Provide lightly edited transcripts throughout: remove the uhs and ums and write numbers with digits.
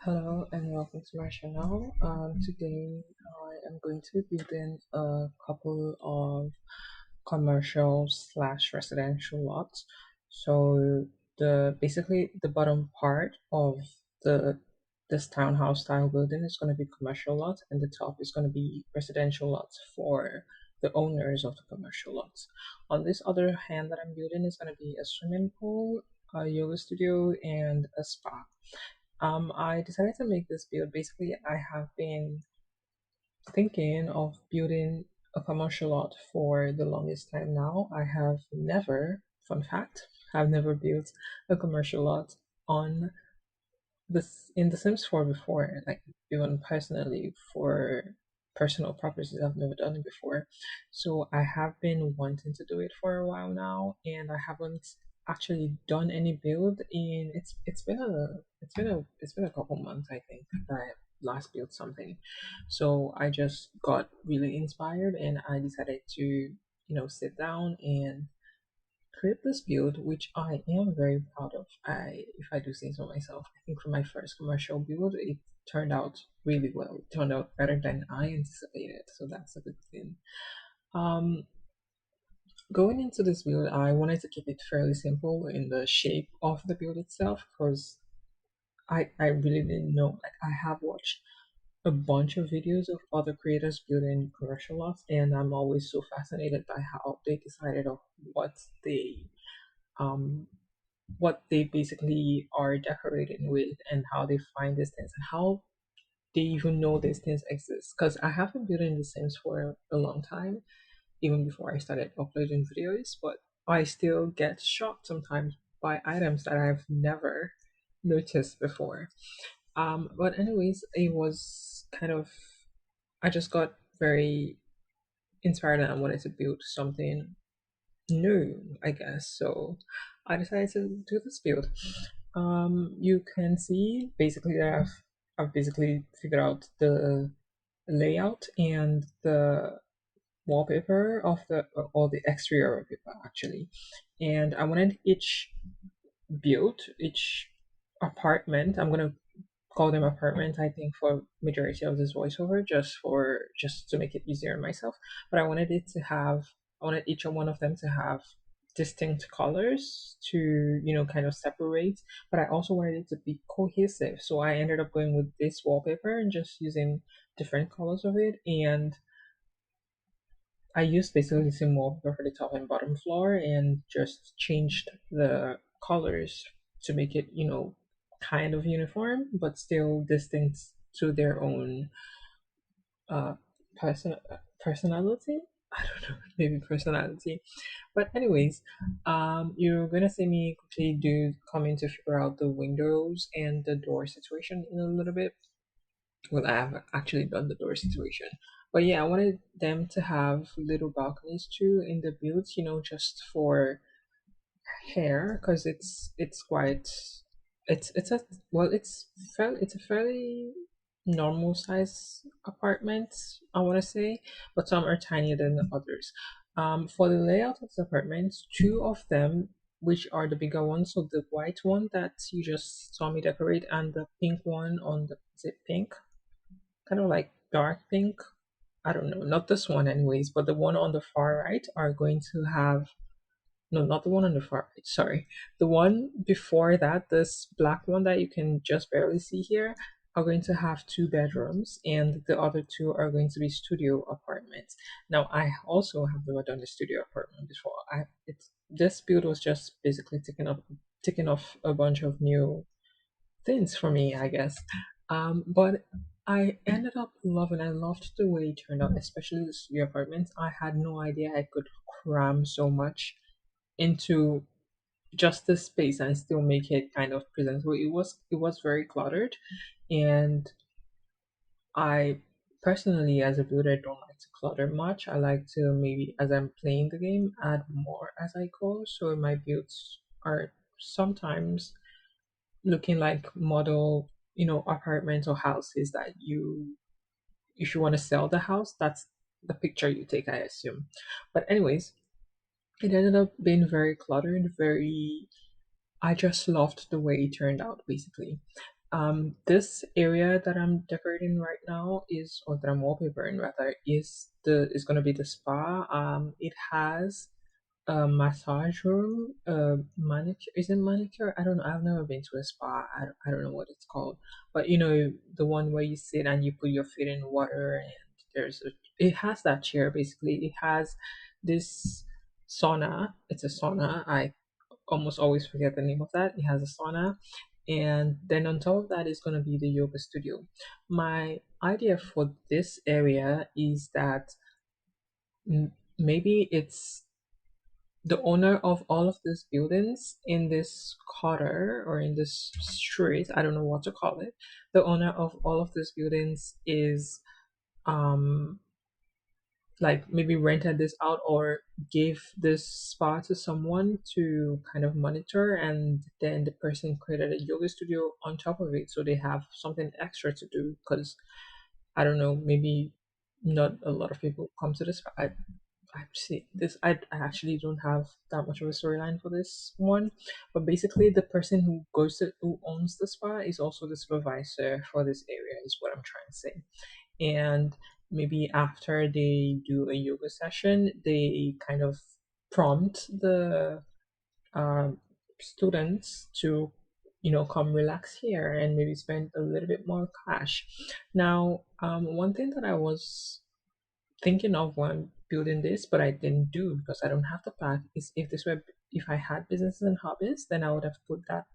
Hello and welcome to my channel. Today I am going to be building a couple of commercial slash residential lots. So the basically the bottom part of the this townhouse style building is going to be commercial lots, and the top is going to be residential lots for the owners of the commercial lots. On this other hand that I'm building is going to be a swimming pool, a yoga studio, and a spa. I decided to make this build. Basically, I have been thinking of building a commercial lot for the longest time now. I have never, fun fact, I've never built a commercial lot on this in The Sims 4 before, like even personally for personal purposes. I've never done it before. So I have been wanting to do it for a while now, and I haven't actually done any build in it's been a couple months, I think, that I last built something. So I just got really inspired and I decided to, sit down and create this build, which I am very proud of. If I do say so myself, I think for my first commercial build, it turned out really well. It turned out better than I anticipated, so that's a good thing. Um, Going into this build, I wanted to keep it fairly simple in the shape of the build itself because I really didn't know. Like I have watched a bunch of videos of other creators building commercial lots, and I'm always so fascinated by how they decided of they um what they basically are decorating with and how they find these things and how they even know these things exist. Because I have been building The Sims for a long time, even before I started uploading videos, but I still get shocked sometimes by items that I've never noticed before. But anyways, it was kind of I just got very inspired and I wanted to build something new, I guess. So I decided to do this build. You can see basically that I've basically figured out the layout and the wallpaper of the or the exterior wallpaper actually, and I wanted each apartment. I'm gonna call them apartments, I think, for majority of this voiceover, just to make it easier on myself. But I wanted each one of them to have distinct colors to, kind of separate, but I also wanted it to be cohesive. So I ended up going with this wallpaper and just using different colors of it. And I used basically the same wallpaper for the top and bottom floor and just changed the colors to make it, kind of uniform, but still distinct to their own uh, person personality. I don't know, maybe personality. But anyways, you're gonna see me quickly do come in to figure out the windows and the door situation in a little bit. Well, I have actually done the door situation. But yeah, I wanted them to have little balconies too in the builds, just for hair, because it's quite it's a well it's a fairly normal size apartment, I want to say, but some are tinier than the others. For the layout of the apartments, two of them, which are the bigger ones, so the white one that you just saw me decorate and the pink one on the is it pink, kind of like dark pink. I don't know, not this one, anyways, but the one on the far right are going to have no, not the one on the far right, sorry. The one before that, this black one that you can just barely see here, are going to have two bedrooms, and the other two are going to be studio apartments. Now, I also have never done a studio apartment before. It's this build was just basically ticking off a bunch of new things for me, I guess. But I ended up loving. I loved the way it turned out, especially the studio apartments. I had no idea I could cram so much into just this space and still make it kind of presentable. It was very cluttered, and I personally, as a builder, don't like to clutter much. I like to maybe, as I'm playing the game, add more as I go. So my builds are sometimes looking like model, apartments or houses that if you want to sell the house, that's the picture you take, I assume. But anyways, it ended up being very cluttered, very I just loved the way it turned out, basically. This area that I'm decorating right now is, or that I'm wallpapering rather, is gonna be the spa. It has a massage room, manicure. Is it manicure? I don't know. I've never been to a spa. I don't know what it's called. But you know, the one where you sit and you put your feet in water, and it has that chair basically. It has this sauna. It's a sauna. I almost always forget the name of that. It has a sauna, and then on top of that is going to be the yoga studio. My idea for this area is that maybe it's the owner of all of these buildings in this quarter or in this street. I don't know what to call it. The owner of all of these buildings is um like maybe rented this out or gave this spa to someone to kind of monitor, and then the person created a yoga studio on top of it so they have something extra to do. Because I don't know, maybe not a lot of people come to this spa. I see this. I actually don't have that much of a storyline for this one, but basically the person who owns the spa is also the supervisor for this area is what I'm trying to say. And maybe after they do a yoga session, they kind of prompt the um, students to, you know, come relax here and maybe spend a little bit more cash. Now, one thing that I was thinking of when building this, but I didn't do because I don't have the pack, is if I had businesses and hobbies, then I would have put that,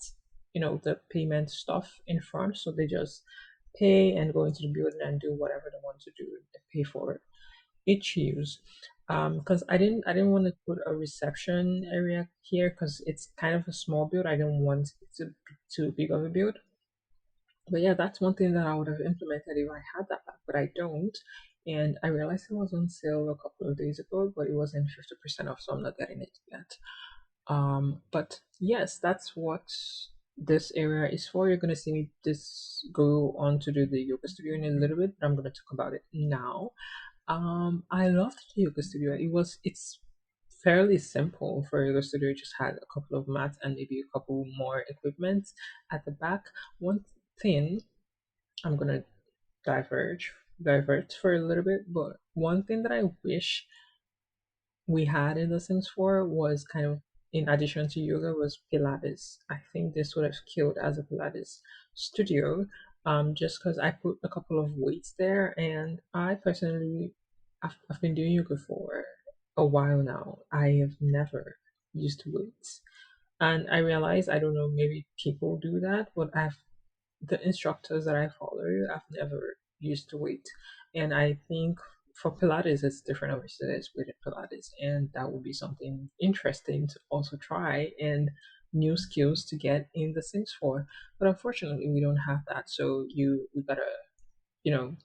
you know, the payment stuff in front, so they just pay and go into the building and do whatever they want to do. They pay for it each use. Because I didn't want to put a reception area here because it's kind of a small build. I didn't want it to be too big of a build. But yeah, that's one thing that I would have implemented if I had that back, but I don't. And I realized it was on sale a couple of days ago, but it wasn't 50% off, so I'm not getting it yet. But yes, that's what this area is for. You're gonna see me this go on to do the yoga studio in a little bit, but I'm gonna talk about it now. I loved the yoga studio. It's fairly simple for a yoga studio. It just had a couple of mats and maybe a couple more equipment at the back. One thing I'm gonna divert for a little bit, but one thing that I wish we had in the Sims 4 was kind of in addition to yoga was Pilates. I think this would have killed as a Pilates studio, just because I put a couple of weights there, and I personally, I've been doing yoga for a while now. I have never used weights, and I realize I don't know, maybe people do that, but the instructors that I follow, I've never used to weight. And I think for Pilates, it's different. Obviously, there's weighted Pilates, and that would be something interesting to also try and new skills to get in the Sims 4. But unfortunately, we don't have that. So we gotta, you know,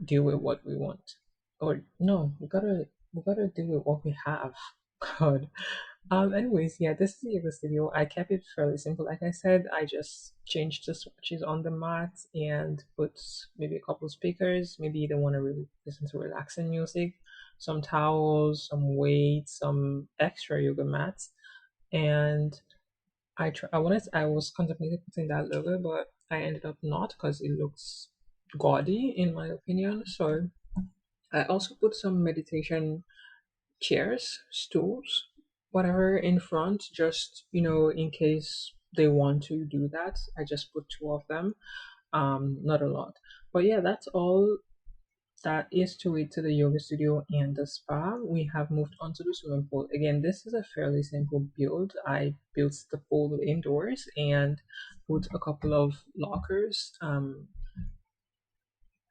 deal with what we want. Or no, we gotta deal with what we have. God. Anyways, yeah, this is the yoga studio. I kept it fairly simple. Like I said, I just changed the switches on the mat and put maybe a couple of speakers. Maybe they want to really listen to relaxing music, some towels, some weights, some extra yoga mats. And I was contemplating putting that logo, but I ended up not because it looks gaudy in my opinion. So I also put some meditation chairs, stools, whatever in front, just, you know, in case they want to do that. I just put two of them, not a lot. But yeah, that's all that is to it to the yoga studio and the spa. We have moved on to the swimming pool. Again, this is a fairly simple build. I built the pool indoors and put a couple of lockers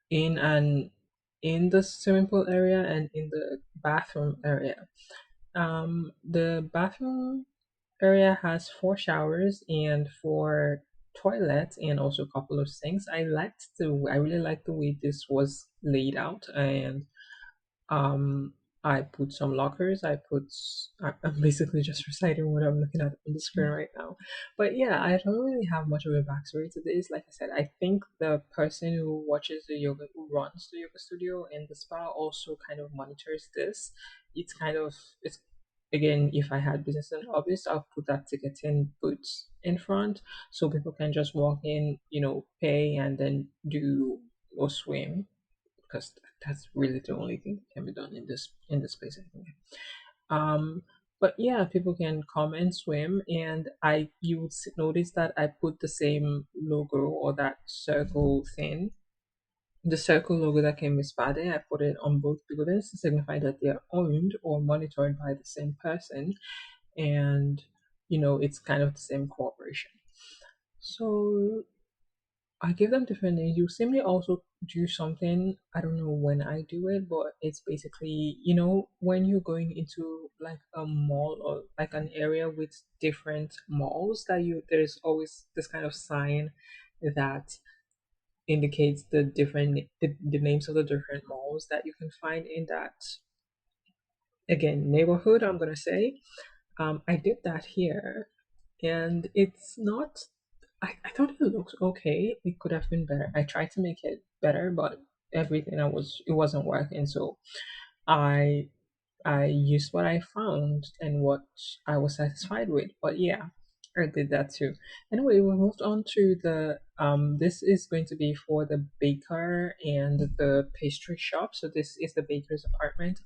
in and in the swimming pool area and in the bathroom area. The bathroom area has four showers and four toilets and also a couple of sinks. I really liked the way this was laid out, and um I put some lockers. I'm basically just reciting what I'm looking at on the screen right now. But yeah, I don't really have much of a backstory to this. Like I said, I think the person who runs the yoga studio and the spa also kind of monitors this. It's kind of it's again, if I had business in office, I'll put that ticketing booths in front so people can just walk in, pay and then do or swim, because that's really the only thing that can be done in this place, I think. Um, but yeah, people can come and swim, and you would notice that I put the same logo or that circle thing, the circle logo that came with Spade. I put it on both buildings to signify that they are owned or monitored by the same person, and it's kind of the same corporation. So I give them different names. You simply also do something. I don't know when I do it, but it's basically, when you're going into like a mall or like an area with different malls, there's always this kind of sign that indicates the names of the different malls that you can find in that, again, neighborhood, I'm gonna say. I did that here, and it's not. I thought it looked okay. It could have been better. I tried to make it better, but it wasn't working. So I I used what I found and what I was satisfied with. But yeah, I did that too. Anyway, we moved on to the this is going to be for the baker and the pastry shop. So this is the baker's apartment.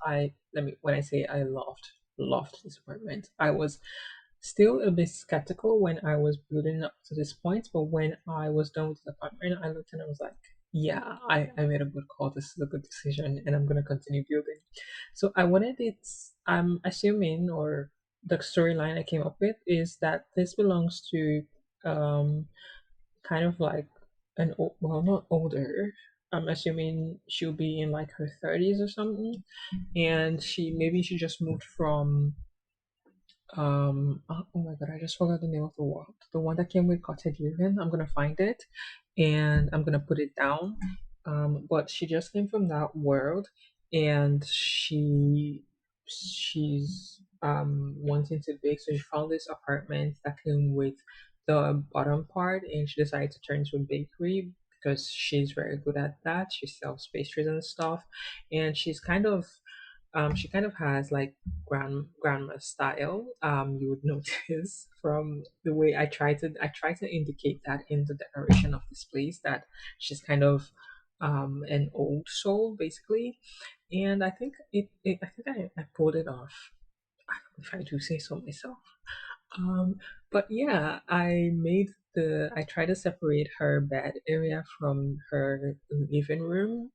When I say I loved this apartment. I was still a bit skeptical when I was building up to this point, but when I was done with the apartment, I looked and I was like, yeah, I made a good call. This is a good decision, and I'm gonna continue building. So I wanted it. I'm assuming, or the storyline I came up with is that this belongs to kind of like well, not older. I'm assuming she'll be in like her 30s or something, and she just moved from oh my god, I just forgot the name of the world. The one that came with cottage living. I'm gonna find it and I'm gonna put it down. But she just came from that world, and she's wanting to bake, so she found this apartment that came with the bottom part, and she decided to turn into a bakery because she's very good at that. She sells pastries and stuff, and she kind of has like grandma style. You would notice from the way I try to indicate that in the decoration of this place that she's kind of an old soul basically. And I think I pulled it off, if I do say so myself. Um, but yeah, I try to separate her bed area from her living room.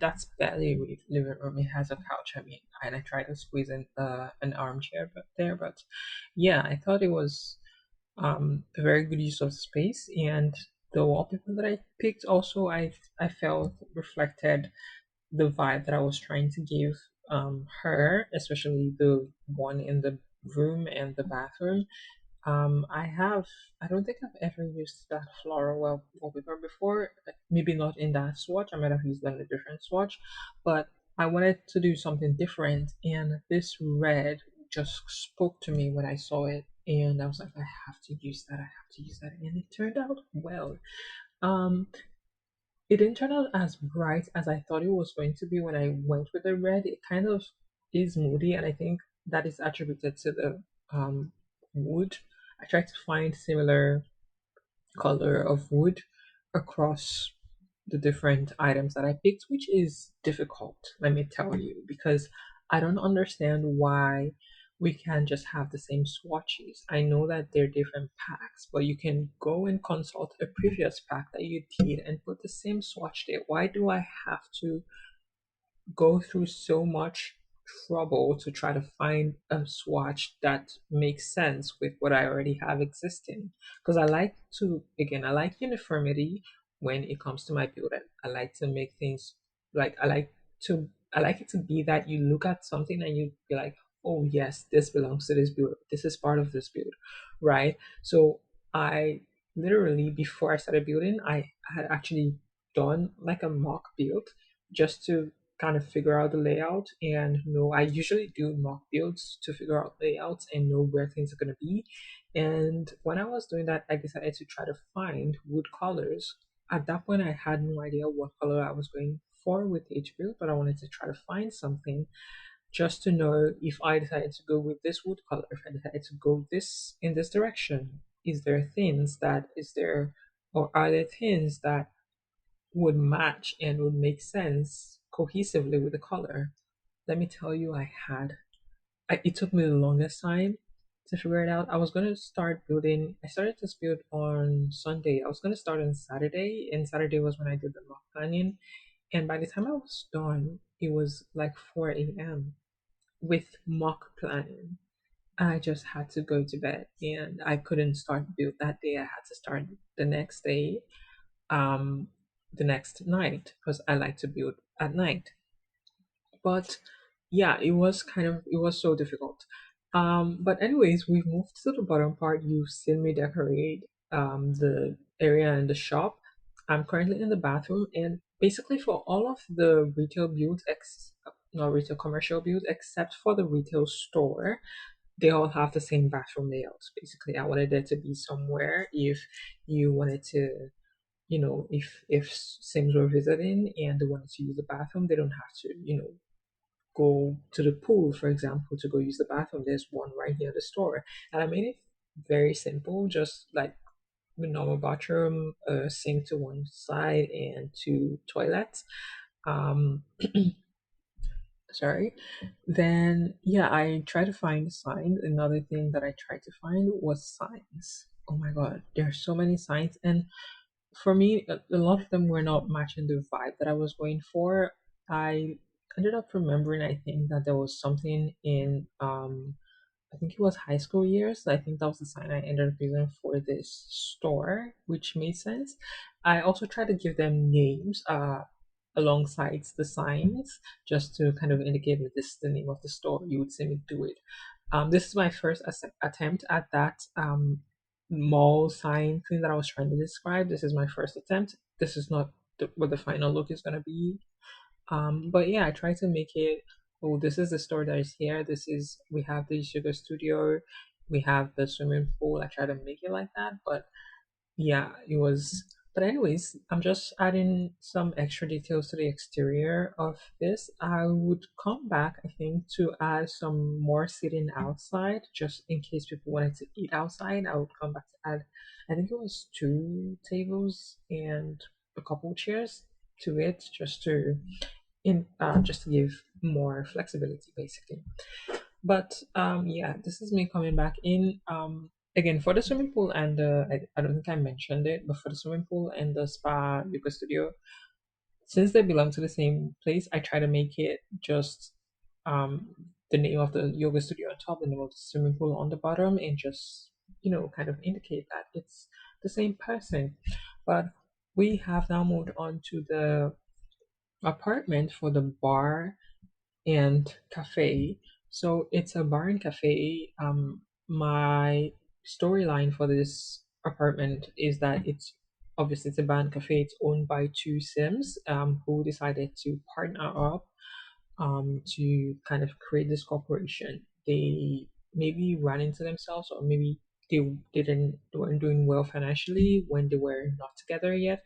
That's barely living room. It has a couch. I mean, and I try to squeeze in an armchair there. But yeah, I thought it was a very good use of space, and the wallpaper that I picked also I felt reflected the vibe that I was trying to give her, especially the one in the room and the bathroom. I don't think I've ever used that floral wallpaper before. Maybe not in that swatch. I might have used that in a different swatch, but I wanted to do something different, and this red just spoke to me when I saw it, and I was like, I have to use that. I have to use that, and it turned out well. Um, it didn't turn out as bright as I thought it was going to be when I went with the red. It kind of is moody, and I think that is attributed to the wood. I tried to find similar color of wood across the different items that I picked, which is difficult, let me tell you, because I don't understand why we can't just have the same swatches. I know that they're different packs, but you can go and consult a previous pack that you did and put the same swatch there. Why do I have to go through so much trouble to try to find a swatch that makes sense with what I already have existing? Because I like uniformity when it comes to my building. I like to make things like I like it to be that you look at something and you be like, oh yes, this belongs to this build. This is part of this build, right? So I literally, before I started building, I had actually done like a mock build just to kind of figure out the layout and know. I usually do mock builds to figure out layouts and know where things are going to be. And when I was doing that, I decided to try to find wood colors. At that point, I had no idea what color I was going for with each build, but I wanted to try to find something just to know if I decided to go with this wood color, if I decided to go this in this direction, is there or are there things that would match and would make sense cohesively with the color? Let me tell you, it took me the longest time to figure it out. I was gonna start building. I started this build on Sunday. I was gonna start on Saturday, and Saturday was when I did the mock planning. And by the time I was done, it was like 4 a.m. with mock planning. I just had to go to bed, and I couldn't start build that day. I had to start the next day, um, the next night, because I like to build at night. But yeah, it was so difficult. But anyways, we've moved to the bottom part. You've seen me decorate the area in the shop. I'm currently in the bathroom, and basically for all of the retail builds, not retail commercial builds, except for the retail store, they all have the same bathroom layouts. Basically, I wanted there to be somewhere if you wanted to, if Sims were visiting and they wanted to use the bathroom, they don't have to, go to the pool, for example, to go use the bathroom. There's one right here at the store. And I made it very simple, just like the normal bathroom, sink to one side and two toilets. Um, sorry. Then, yeah, I tried to find signs. Another thing that I tried to find was signs. Oh my God, there are so many signs. And for me, a lot of them were not matching the vibe that I was going for. I ended up remembering, I think, that there was something in I think it was high school years. I think that was the sign I ended up using for this store, which made sense. I also tried to give them names alongside the signs just to kind of indicate that this is the name of the store. You would see me do it. This is my first attempt at that mall sign thing that I was trying to describe. This is my first attempt. This is not what the final look is going to be. But yeah, I try to make it. Oh, this is the store that is here. We have the sugar studio, we have the swimming pool. I try to make it like that, but yeah, it was. But anyways, I'm just adding some extra details to the exterior of this. I would come back, I think, to add some more seating outside, just in case people wanted to eat outside. I would come back to add, I think it was two tables and a couple chairs to it, just to give more flexibility, basically. But yeah, this is me coming back in. Again, for the swimming pool and I don't think I mentioned it, but for the swimming pool and the spa yoga studio, since they belong to the same place, I try to make it just um the name of the yoga studio on top, the name of the swimming pool on the bottom, and just kind of indicate that it's the same person. But we have now moved on to the apartment for the bar and cafe. So it's a bar and cafe. My storyline for this apartment is that it's a bar and cafe. It's owned by two Sims who decided to partner up to kind of create this corporation. They maybe ran into themselves, or maybe they weren't doing well financially when they were not together yet.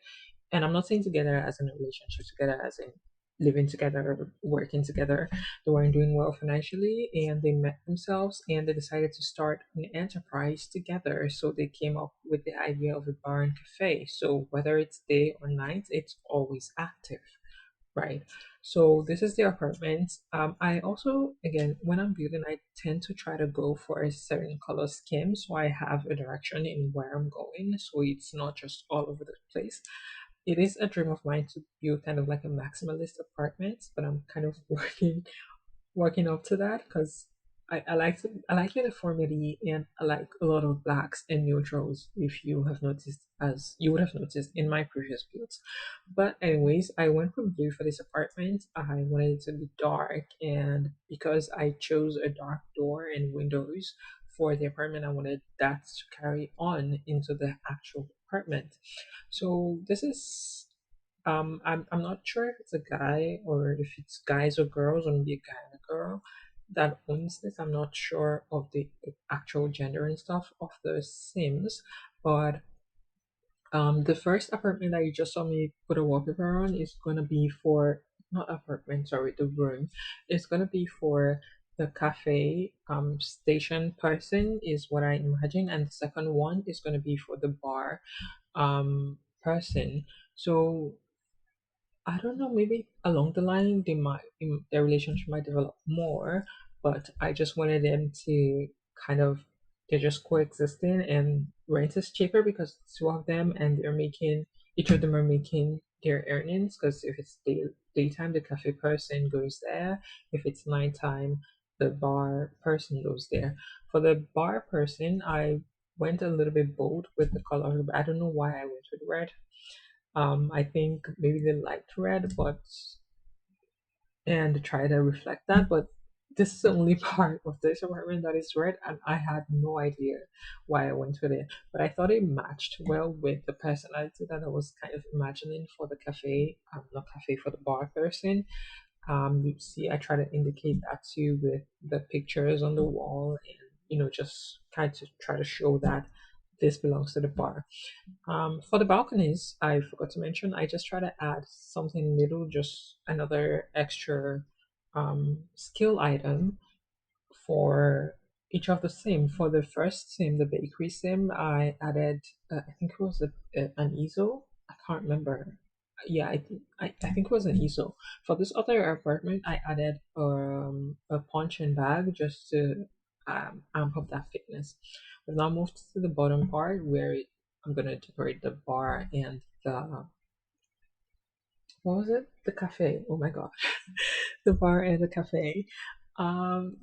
And I'm not saying together as in a relationship, together as in living together, working together. They weren't doing well financially, and they met themselves and they decided to start an enterprise together. So they came up with the idea of a bar and cafe. So whether it's day or night, it's always active, right? So this is the apartment. I also, again, when I'm building, I tend to try to go for a certain color scheme, so I have a direction in where I'm going, so it's not just all over the place. It is a dream of mine to build kind of like a maximalist apartment, but I'm kind of working up to that because I like uniformity, and I like a lot of blacks and neutrals, if you have noticed, as you would have noticed in my previous builds. But anyways, I went with blue for this apartment. I wanted it to be dark, and because I chose a dark door and windows for the apartment, I wanted that to carry on into the actual apartment. So this is I'm not sure if it's a guy or if it's guys or girls, or maybe a guy and a girl that owns this. I'm not sure of the actual gender and stuff of the Sims, but the first apartment that you just saw me put a wallpaper on is gonna be for not apartment, sorry, the room is gonna be for the cafe station person is what I imagine, and the second one is gonna be for the bar person. So I don't know, maybe along the line their relationship might develop more, but I just wanted them to kind of they're just coexisting, and rent is cheaper because it's two of them and they're making each of them are making their earnings, because if it's daytime the cafe person goes there, if it's nighttime the bar person goes there. For the bar person I went a little bit bold with the color. I don't know why I went with red. I think maybe they liked red, but and try to reflect that. But this is the only part of this apartment that is red, and I had no idea why I went with it. But I thought it matched well with the personality that I was kind of imagining for the cafe, not cafe for the bar person. You see, I try to indicate that too with the pictures on the wall, and just kind of try to show that this belongs to the bar. For the balconies, I forgot to mention, I just try to add something little, just another extra skill item for each of the sim. For the first sim, the bakery sim, I added, I think it was an easel. I can't remember. Yeah, I think it was an easel. For this other apartment, I added a punching bag just to amp up that fitness. We've now moved to the bottom part where I'm gonna decorate the bar and the what was it? The cafe. Oh my god, the bar and the cafe.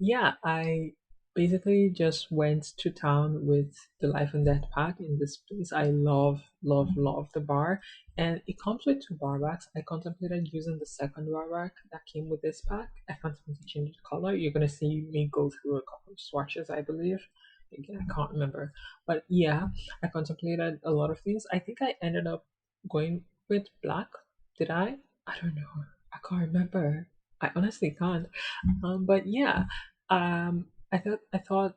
Yeah, I basically just went to town with the Life and Death pack in this place. I love, love, love the bar, and it comes with two bar racks. I contemplated using the second bar rack that came with this pack. I contemplated changing the color. You're gonna see me go through a couple of swatches, I believe. Again, I can't remember, but yeah, I contemplated a lot of things. I think I ended up going with black. Did I? I don't know. I can't remember. I honestly can't. But yeah, I thought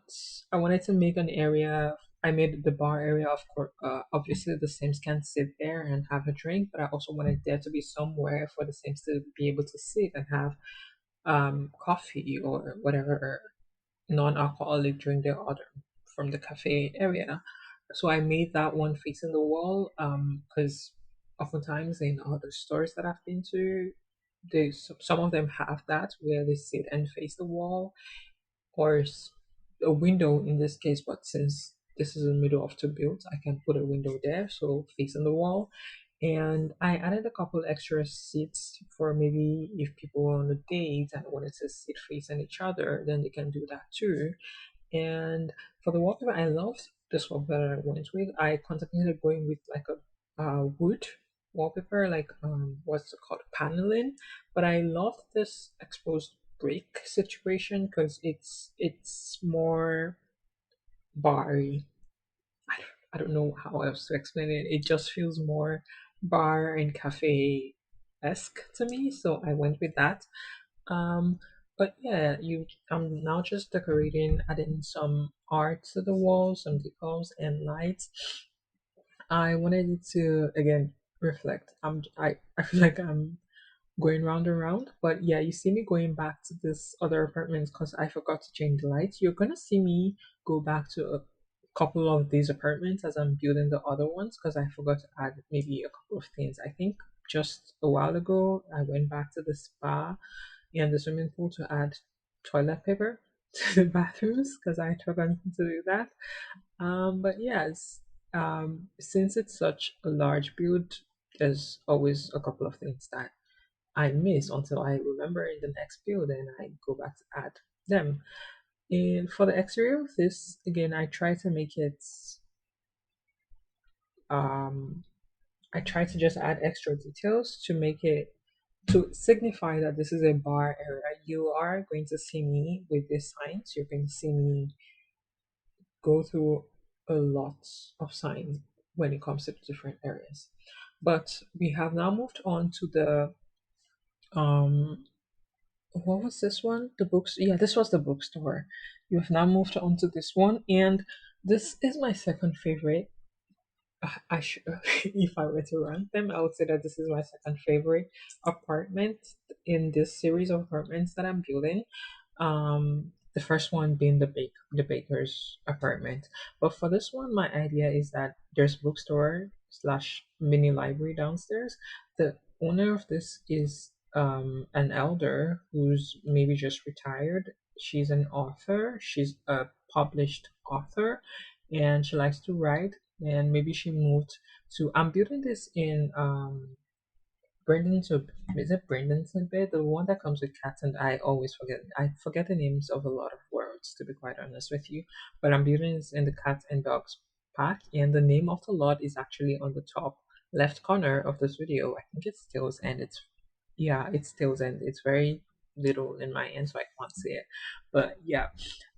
I wanted to make an area. I made the bar area, of course. Obviously, the Sims can sit there and have a drink, but I also wanted there to be somewhere for the Sims to be able to sit and have coffee or whatever non-alcoholic drink they order from the cafe area. So I made that one facing the wall because oftentimes in other stores that I've been to, some of them have that where they sit and face the wall, or a window in this case. But since this is in the middle of two builds, I can put a window there, so facing the wall. And I added a couple extra seats for maybe if people were on a date and wanted to sit facing each other, then they can do that too. And for the wallpaper, I loved this wallpaper that I went with. I contemplated going with like a wood wallpaper, like what's it called, paneling. But I loved this exposed brick situation because it's more bar-y. I don't know how else to explain it. It just feels more bar and cafe esque to me, so I went with that. Um, but yeah, I'm now just decorating, adding some art to the walls, some decals and lights. I wanted it to again reflect. I feel like I'm going round and round, but yeah, you see me going back to this other apartment because I forgot to change the lights. You're gonna see me go back to a couple of these apartments as I'm building the other ones because I forgot to add maybe a couple of things. I think just a while ago I went back to the spa and the swimming pool to add toilet paper to the bathrooms because I forgot to do that. But yes, since it's such a large build, there's always a couple of things that I miss until I remember in the next build and I go back to add them. And for the exterior of this, again, um, I try to just add extra details to make it to signify that this is a bar area. You are going to see me with these signs. You're going to see me go through a lot of signs when it comes to different areas. But we have now moved on to the um what was this one? The books. Yeah, this was the bookstore. You have now moved on to this one, and this is my second favorite I should, if I were to rank them, I would say that this is my second favorite apartment in this series of apartments that I'm building. The first one being the baker's apartment. But for this one, my idea is that there's bookstore slash mini library downstairs. The owner of this is an elder who's maybe just retired. She's an author. She's a published author, and she likes to write. And maybe she moved to. I'm building this in Brendan's is it Brendan's bed? The one that comes with cats, and I always forget. I forget the names of a lot of words, to be quite honest with you. But I'm building this in the cats and dogs pack, and the name of the lot is actually on the top left corner of this video. I think it's Stills, and it's yeah, it's Stills, and it's very little in my end, so I can't see it. But yeah,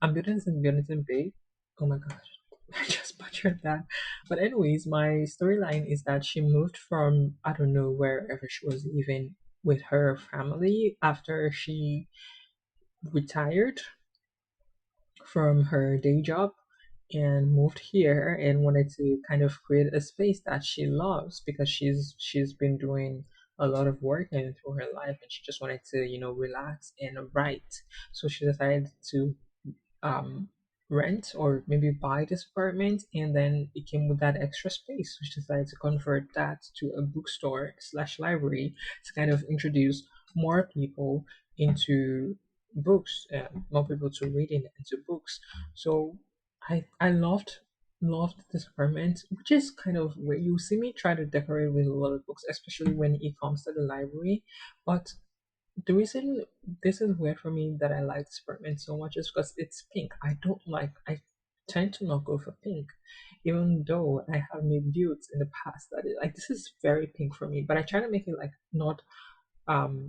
I'm building this in Brendan Bay. Oh my gosh, I just butchered that. But anyways, my storyline is that she moved from I don't know wherever she was living with her family after she retired from her day job and moved here and wanted to kind of create a space that she loves because she's been doing a lot of work and through her life and she just wanted to relax and write. So she decided to um, rent or maybe buy this apartment, and then it came with that extra space, which decided to convert that to a bookstore slash library to kind of introduce more people into books, more people to reading into books. So I loved this apartment, which is kind of where you see me try to decorate with a lot of books, especially when it comes to the library. But the reason this is weird for me that I like this apartment so much is because it's pink. I tend to not go for pink, even though I have made builds in the past that like this is very pink for me. But I try to make it like not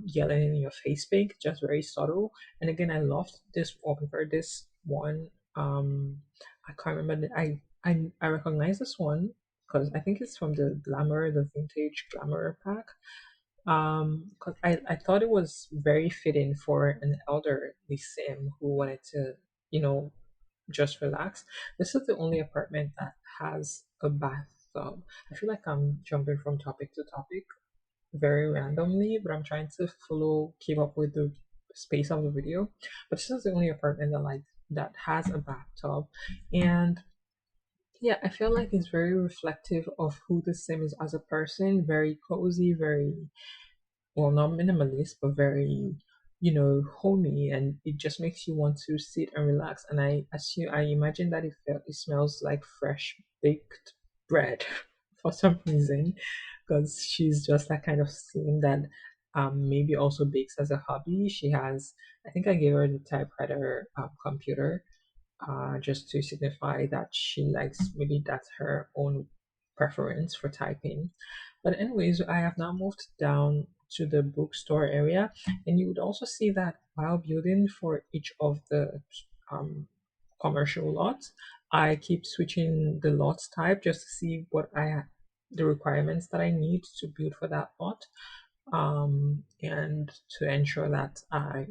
yelling in your face pink, just very subtle. And again, I loved this wallpaper. This one, I can't remember. I recognize this one because I think it's from the vintage Glamour pack. 'Cause I thought it was very fitting for an elderly sim who wanted to, you know, just relax. This is the only apartment that has a bathtub. I feel like I'm jumping from topic to topic very randomly, but I'm trying to keep up with the space of the video. But this is the only apartment that has a bathtub, and yeah, I feel like it's very reflective of who the sim is as a person. Very cozy, very well, not minimalist, but very, homey, and it just makes you want to sit and relax. And I imagine that it smells like fresh baked bread for some reason, because she's just that kind of sim that maybe also bakes as a hobby. She has, I think I gave her the typewriter computer just to signify that she likes, maybe that's her own preference for typing. But anyways, I have now moved down to the bookstore area, and you would also see that while building for each of the um, commercial lots, I keep switching the lots type just to see the requirements that I need to build for that lot, and to ensure that I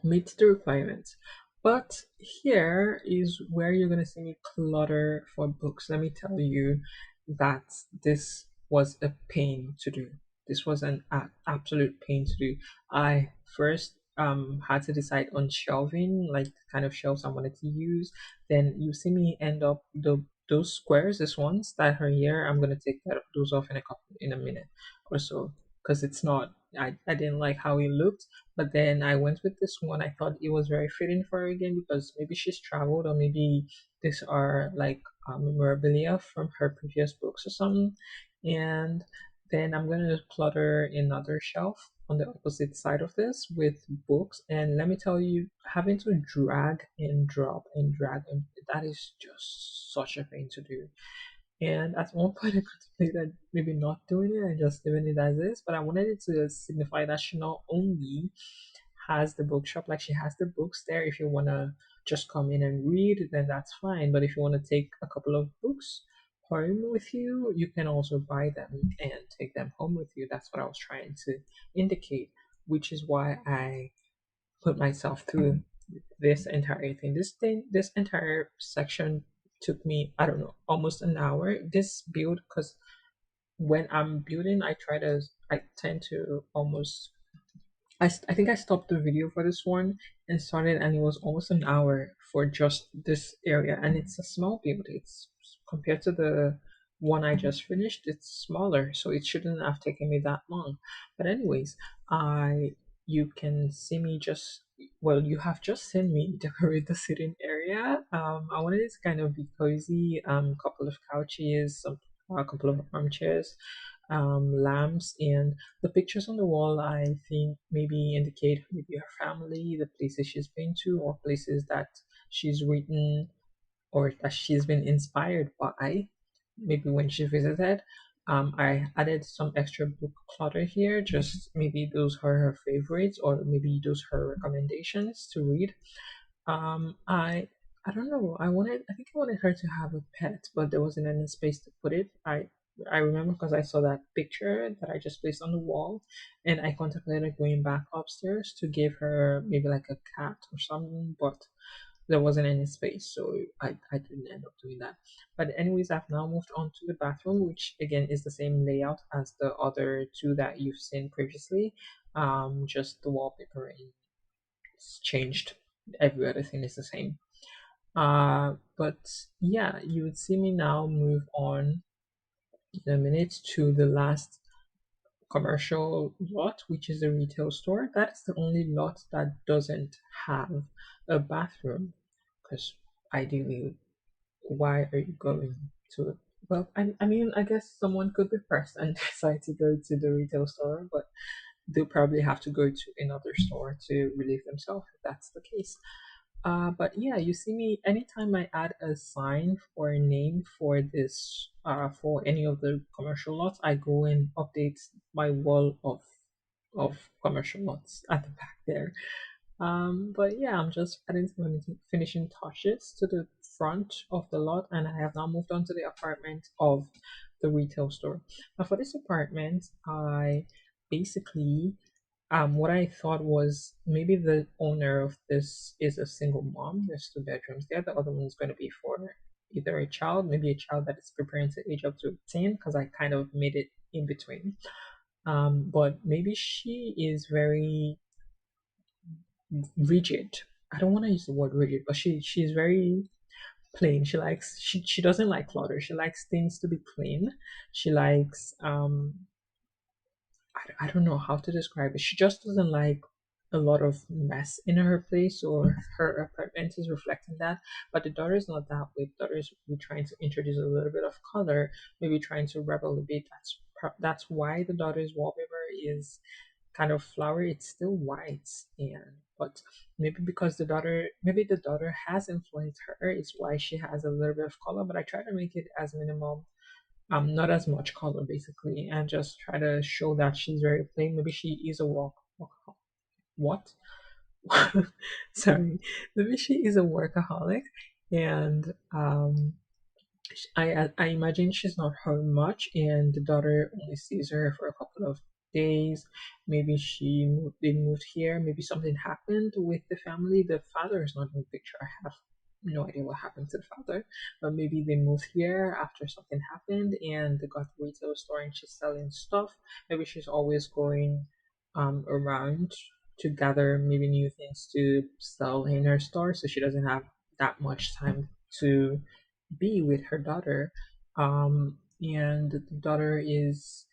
meets the requirements. But here is where you're going to see me clutter for books. Let me tell you that this was a pain to do. This was an absolute pain to do. I first had to decide on shelving, like the kind of shelves I wanted to use. Then you see me end up those squares, this ones that are here. I'm gonna take those off in a minute or so because it's not. I didn't like how it looked, but then I went with this one. I thought it was very fitting for her again because maybe she's traveled or maybe these are like memorabilia from her previous books or something. And then I'm going to clutter another shelf on the opposite side of this with books. And let me tell you, having to drag and drop and drag, and that is just such a pain to do. And at one point, I contemplated maybe not doing it and just leaving it as is, but I wanted it to signify that she not only has the bookshop, like she has the books there. If you want to just come in and read, then that's fine. But if you want to take a couple of books home with you, you can also buy them and take them home with you. That's what I was trying to indicate, which is why I put myself through this entire thing. This entire section took me, I don't know, almost an hour. This build, because when I'm building, I tend to almost I think I stopped the video for this one and started, and it was almost an hour for just this area. And it's a small build. It's compared to the one I just finished, it's smaller, so it shouldn't have taken me that long. But anyways, I you can see me just well, you have just seen me decorate the sitting area. I wanted it to kind of be cozy. Couple of couches, a couple of armchairs, lamps, and the pictures on the wall, I think, maybe indicate maybe her family, the places she's been to, or places that she's written or that she's been inspired by, maybe when she visited. I added some extra book clutter here, just maybe those are her favorites, or maybe those are her recommendations to read. I don't know. I think I wanted her to have a pet, but there wasn't any space to put it. I remember because I saw that picture that I just placed on the wall, and I contemplated going back upstairs to give her maybe like a cat or something, but there wasn't any space, so I didn't end up doing that. But anyways, I've now moved on to the bathroom, which again is the same layout as the other two that you've seen previously. Just the wallpapering is changed. Every other thing is the same. But yeah, you would see me now move on in a minute to the last commercial lot, which is a retail store. That's the only lot that doesn't have a bathroom. Because ideally, why are you going to it? Well, I mean, I guess someone could be pressed and decide to go to the retail store, but they'll probably have to go to another store to relieve themselves if that's the case. But yeah, you see me anytime I add a sign or a name for this, for any of the commercial lots, I go and update my wall of commercial lots at the back there. But yeah, I'm just adding some finishing touches to the front of the lot, and I have now moved on to the apartment of the retail store. Now, for this apartment, I basically what I thought was maybe the owner of this is a single mom. There's two bedrooms there. The other one is going to be for either a child, maybe a child that is preparing to age up to 10, because I kind of made it in between. But maybe she is very rigid. I don't want to use the word rigid, but she's very plain. She doesn't like clutter. She likes things to be plain. She likes I don't know how to describe it. She just doesn't like a lot of mess in her place, or her apartment is reflecting that. But the daughter is not that way. The daughter is maybe trying to introduce a little bit of color, maybe trying to rebel a bit. That's why the daughter's wallpaper is kind of flowery. It's still white, and but maybe the daughter has influenced her. It's why she has a little bit of color. But I try to make it as minimal, not as much color basically, and just try to show that she's very plain. Maybe she is a what? Sorry, maybe she is a workaholic, and I imagine she's not home much, and the daughter only sees her for a couple of days. Maybe they moved here. Maybe something happened with the family. The father is not in the picture. I have no idea what happened to the father, but maybe they moved here after something happened, and they got the retail store, and she's selling stuff. Maybe she's always going around to gather maybe new things to sell in her store, so she doesn't have that much time to be with her daughter. And the daughter is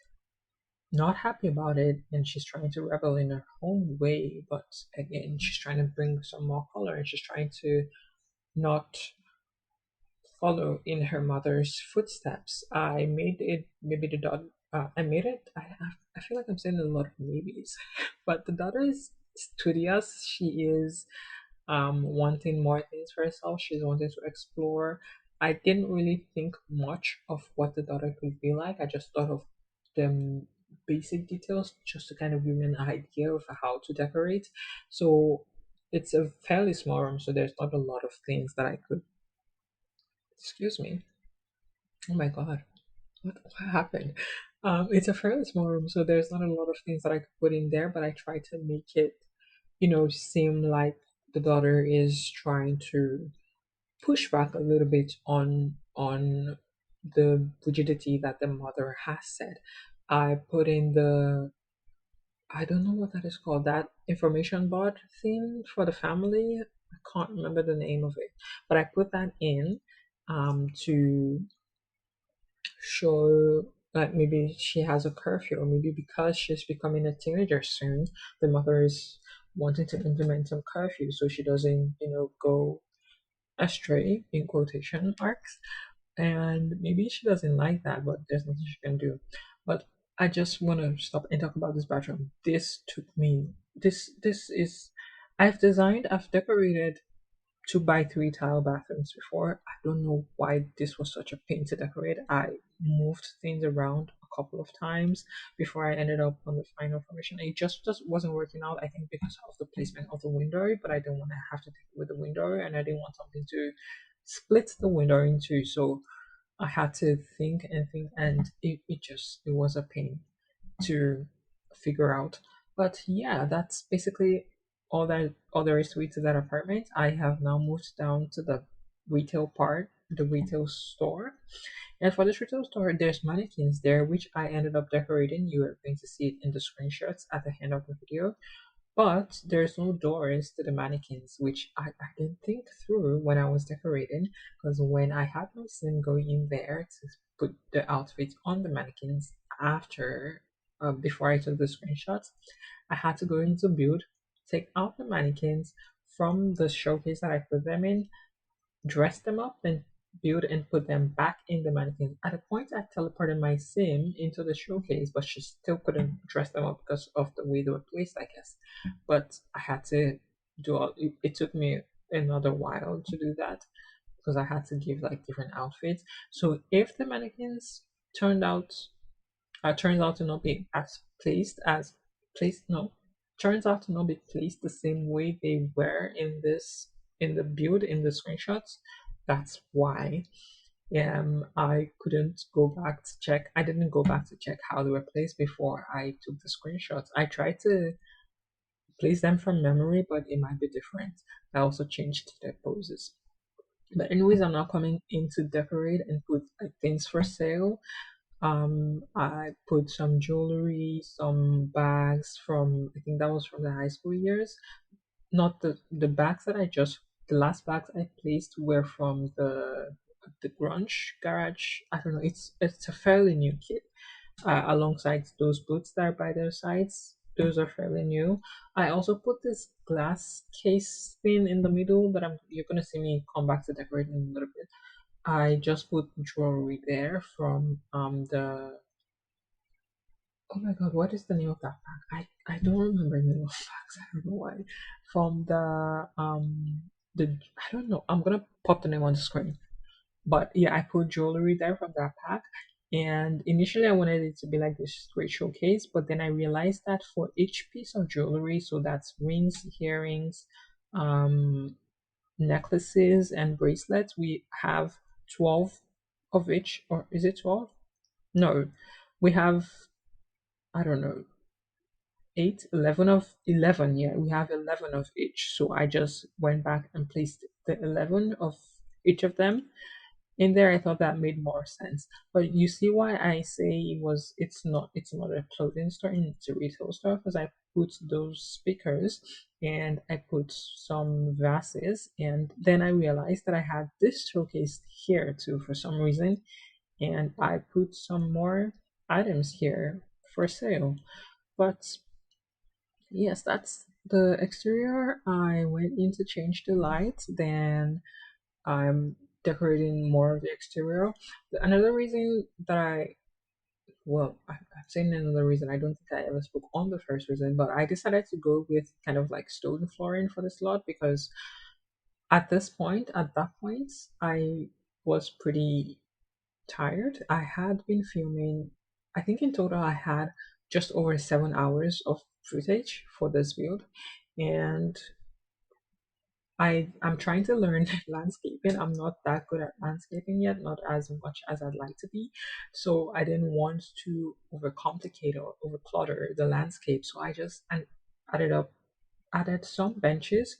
not happy about it, and she's trying to rebel in her own way. But again, she's trying to bring some more color, and she's trying to not follow in her mother's footsteps. I made it maybe the daughter. I made it. I feel like I'm saying a lot of maybes, but the daughter is studious. She is wanting more things for herself. She's wanting to explore. I didn't really think much of what the daughter could be like. I just thought of the basic details just to kind of give me an idea of how to decorate. So it's a fairly small room, so there's not a lot of things that I could. Excuse me. Oh my god, what happened? It's a fairly small room, so there's not a lot of things that I could put in there, but I try to make it, seem like the daughter is trying to push back a little bit on the rigidity that the mother has said. I put in the, I don't know what that is called, that information board thing for the family. I can't remember the name of it, but I put that in to show that maybe she has a curfew, or maybe because she's becoming a teenager soon, the mother is wanting to implement some curfew so she doesn't, go astray in quotation marks. And maybe she doesn't like that, but there's nothing she can do. But I just want to stop and talk about this bathroom. This took me. This is. I've decorated 2 by 3 tile bathrooms before. I don't know why this was such a pain to decorate. I moved things around a couple of times before I ended up on the final formation. It just wasn't working out. I think because of the placement of the window, but I didn't want to have to take it with the window, and I didn't want something to split the window in two. So I had to think and think, and it was a pain to figure out. But yeah, that's basically all there is to that apartment. I have now moved down to the retail part, the retail store. And for this retail store, there's mannequins there, which I ended up decorating. You are going to see it in the screenshots at the end of the video. But there's no doors to the mannequins, which I didn't think through when I was decorating. Because when I had my son go in there to put the outfits on the mannequins after, before I took the screenshots, I had to go into build, take out the mannequins from the showcase that I put them in, dress them up, and build and put them back in the mannequins. At a point, I teleported my sim into the showcase, but she still couldn't dress them up because of the way they were placed, I guess. But I had to do all. It took me another while to do that because I had to give like different outfits. So if the mannequins turned out turns out to not be as placed no turns out to not be placed the same way they were in this in the build in the screenshots. That's why I couldn't go back to check. I didn't go back to check how they were placed before I took the screenshots. I tried to place them from memory, but it might be different. I also changed their poses. But anyways, I'm now coming in to decorate and put like things for sale. I put some jewelry, some bags from, I think that was from the high school years. Not the bags that the last bags I placed were from the grunge garage. I don't know. It's a fairly new kit. Alongside those boots that are by their sides, those are fairly new. I also put this glass case thing in the middle that you're gonna see me come back to decorate in a little bit. I just put jewelry there from the, oh my god, what is the name of that bag? I don't remember the name of bags. I don't know why. From the I don't know. I'm gonna pop the name on the screen. But yeah, I put jewelry there from that pack. And initially I wanted it to be like this great showcase, but then I realized that for each piece of jewelry, so that's rings, earrings, um, necklaces, and bracelets, we have 12 of each, or is it 12? No, we have, I don't know, 8, 11 of 11. Yeah, we have 11 of each. So I just went back and placed the 11 of each of them in there. I thought that made more sense. But you see why I say it's not a clothing store, it's a retail store, because I put those speakers and I put some vases, and then I realized that I had this showcase here too for some reason, and I put some more items here for sale. But yes, that's the exterior. I went in to change the lights, then I'm decorating more of the exterior. Another reason that I'm saying another reason, I don't think I ever spoke on the first reason, but I decided to go with kind of like stone flooring for this lot because at that point, I was pretty tired. I had been filming, I think in total I had just over 7 hours of footage for this build, and I'm trying to learn landscaping. I'm not that good at landscaping yet, not as much as I'd like to be. So I didn't want to overcomplicate or overclutter the landscape. So I just and added up added some benches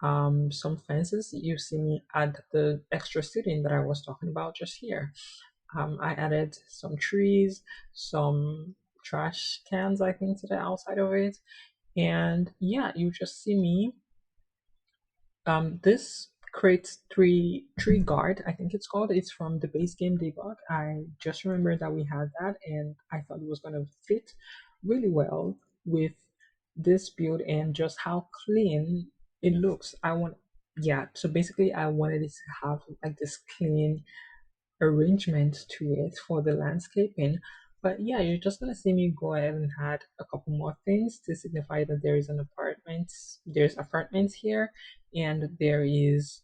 some fences. You see me add the extra seating that I was talking about just here. I added some trees, some trash cans, I think, to the outside of it. And yeah, you just see me. This creates tree guard, I think it's called. It's from the base game debug. I just remember that we had that, and I thought it was gonna fit really well with this build and just how clean it looks. Yeah, so basically I wanted it to have like this clean arrangement to it for the landscaping. But yeah, you're just gonna see me go ahead and add a couple more things to signify that there is an apartment. There's apartments here, and there is,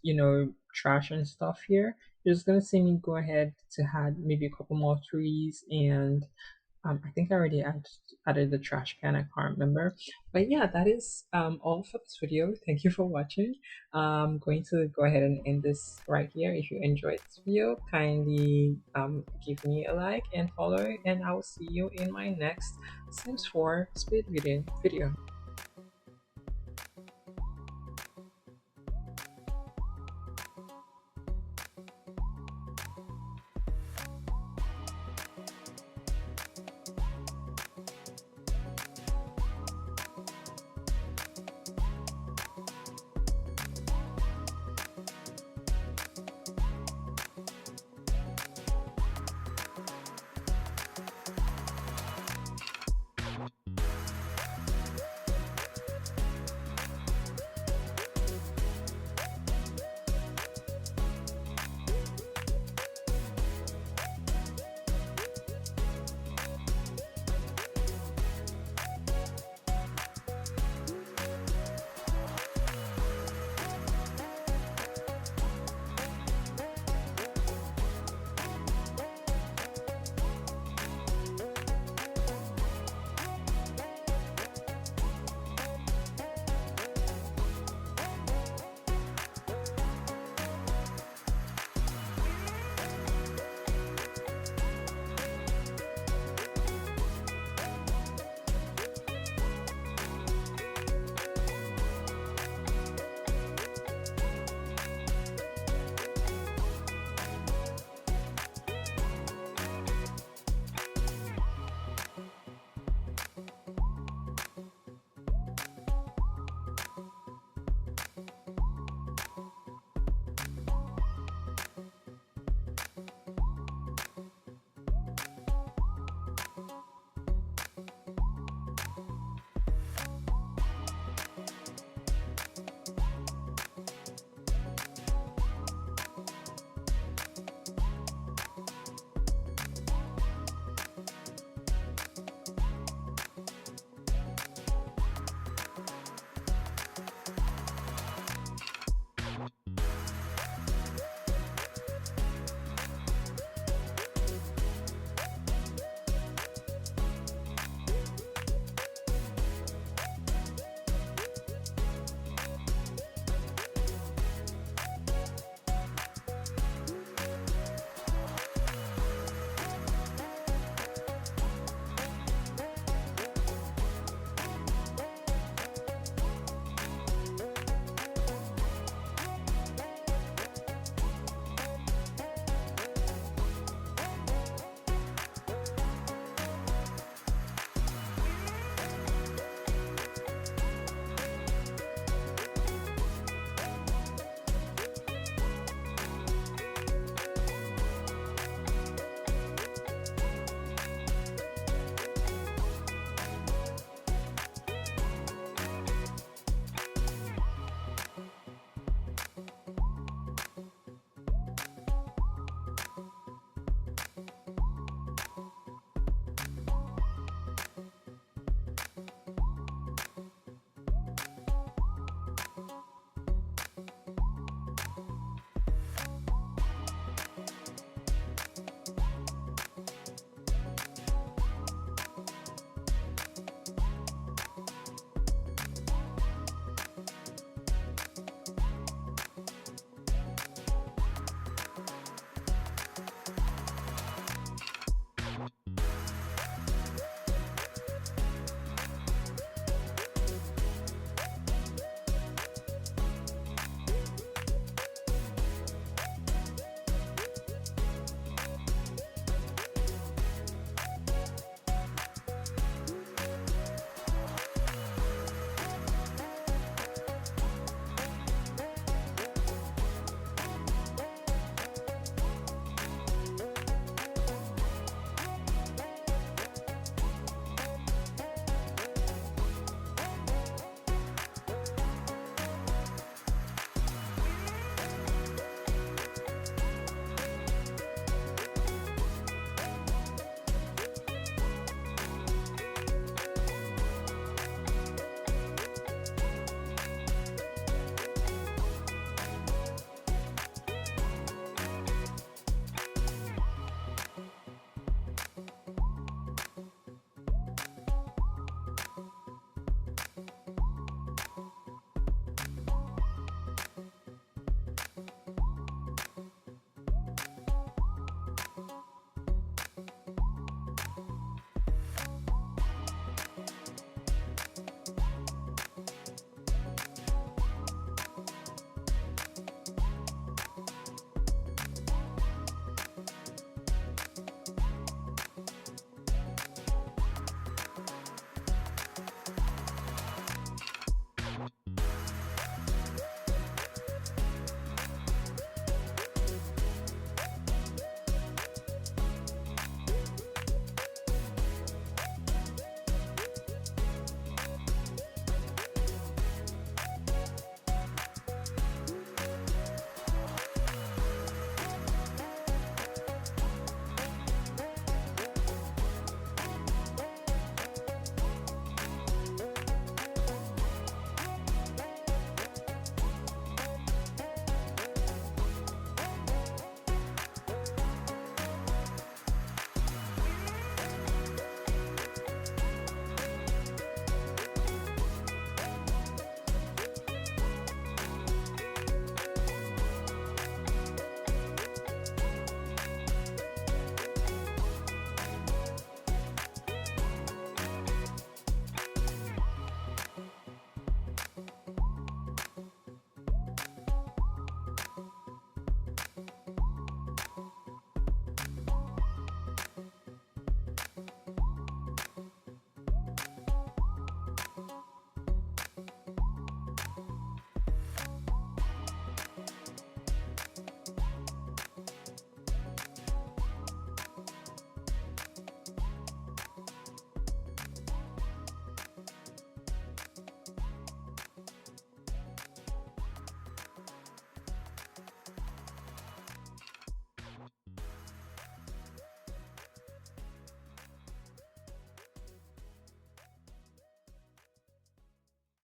trash and stuff here. You're just gonna see me go ahead to add maybe a couple more trees and I think I already added the trash can. I can't remember. But yeah, that is all for this video. Thank you for watching. I'm going to go ahead and end this right here. If you enjoyed this video, kindly give me a like and follow, and I will see you in my next Sims 4 speed video.